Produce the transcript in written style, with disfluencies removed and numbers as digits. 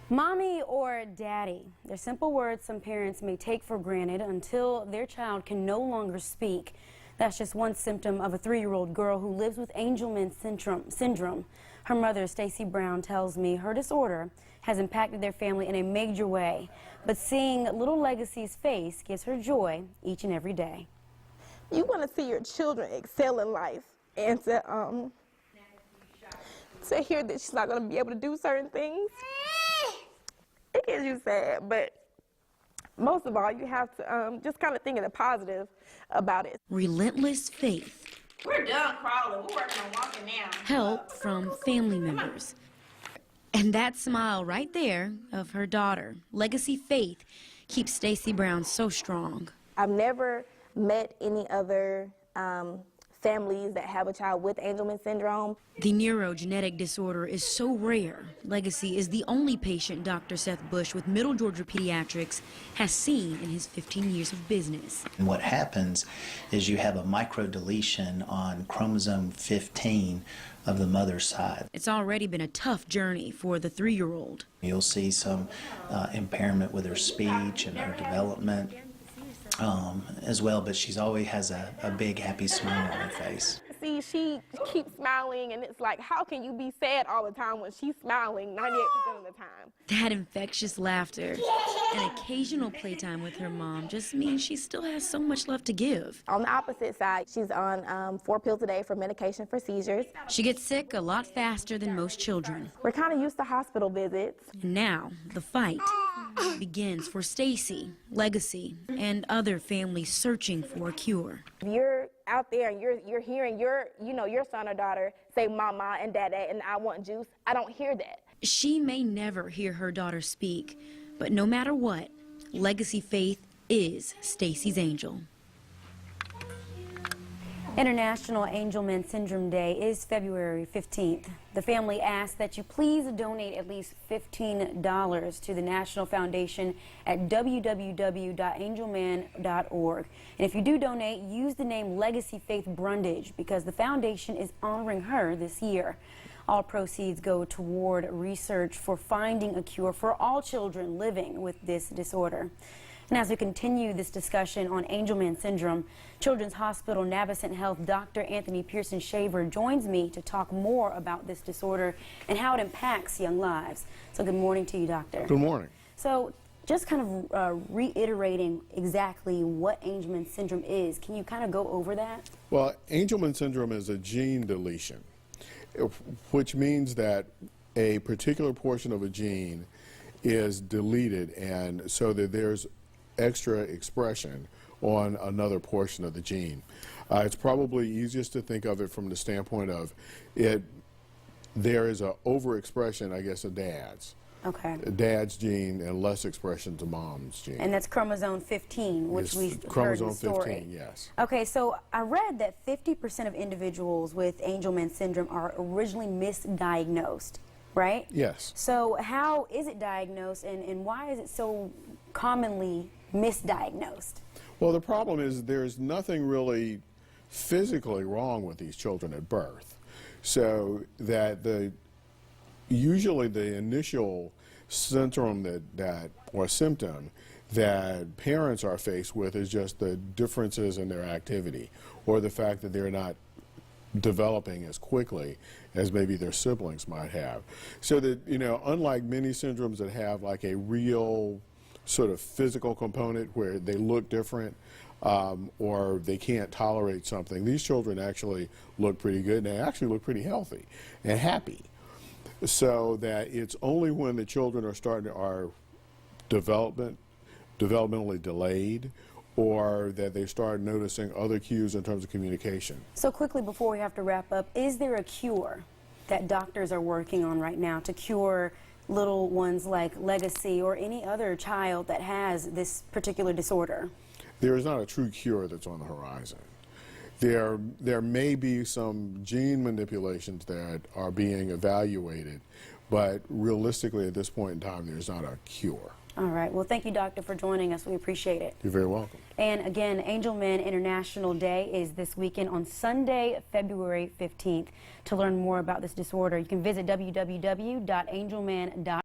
Mommy or daddy. They're simple words some parents may take for granted until their child can no longer speak. That's just one symptom of a 3-year-old girl who lives with Angelman syndrome. Her mother, Stacy Brown, tells me her disorder has impacted their family in a major way. But seeing little Legacy's face gives her joy each and every day. You want to see your children excel in life, and to hear that she's not going to be able to do certain things, it gets you sad. But most of all, you have to just kind of think of the positive about it. Relentless faith. We're done crawling. We're working on walking now. Help from family members. And that smile right there of her daughter, Legacy Faith, keeps Stacy Brown so strong. I've never met any other families that have a child with Angelman syndrome. The neurogenetic disorder is so rare. Legacy is the only patient Dr. Seth Bush with Middle Georgia Pediatrics has seen in his 15 years of business. And what happens is you have a microdeletion on chromosome 15 of the mother's side. It's already been a tough journey for the 3-year-old. You'll see some impairment with her speech and her development as well, but she's always has a big happy smile on her face. See, she keeps smiling, and it's like, how can you be sad all the time when she's smiling 98% of the time? That infectious laughter and occasional playtime with her mom just means she still has so much love to give. On the opposite side, she's on 4 pills a day for medication for seizures. She gets sick a lot faster than most children. We're kind of used to hospital visits. And now the fight begins for Stacy, Legacy, and other families searching for a cure. If you're out there and you're hearing your son or daughter say mama and dada and I want juice, I don't hear that. She may never hear her daughter speak, but no matter what, Legacy Faith is Stacy's angel. International Angelman Syndrome Day is February 15th. The family asks that you please donate at least $15 to the National Foundation at www.angelman.org. And if you do donate, use the name Legacy Faith Brundage because the foundation is honoring her this year. All proceeds go toward research for finding a cure for all children living with this disorder. And as we continue this discussion on Angelman syndrome, Children's Hospital Navicent Health Dr. Anthony Pearson-Shaver joins me to talk more about this disorder and how it impacts young lives. So good morning to you, doctor. Good morning. So just kind of reiterating exactly what Angelman syndrome is, can you kind of go over that? Well, Angelman syndrome is a gene deletion, which means that a particular portion of a gene is deleted, and so that there's extra expression on another portion of the gene. It's probably easiest to think of it from the standpoint of there is an overexpression, I guess, of dad's. Okay. Dad's gene and less expression to mom's gene. And that's chromosome 15, which we heard in the chromosome story. 15, yes. Okay, so I read that 50% of individuals with Angelman syndrome are originally misdiagnosed, right? Yes. So how is it diagnosed, and why is it so commonly misdiagnosed? Well, the problem is there's nothing really physically wrong with these children at birth. So that usually the initial syndrome or symptom that parents are faced with is just the differences in their activity or the fact that they're not developing as quickly as maybe their siblings might have. So that, unlike many syndromes that have like a real sort of physical component where they look different or they can't tolerate something, these children actually look pretty good, and they actually look pretty healthy and happy. So that it's only when the children are developmentally delayed or that they start noticing other cues in terms of communication. So quickly before we have to wrap up, is there a cure that doctors are working on right now to cure little ones like Legacy or any other child that has this particular disorder? There is not a true cure that's on the horizon. There may be some gene manipulations that are being evaluated, but realistically at this point in time there's not a cure. All right. Well, thank you, doctor, for joining us. We appreciate it. You're very welcome. And again, Angelman International Day is this weekend on Sunday, February 15th. To learn more about this disorder, you can visit www.angelman.org.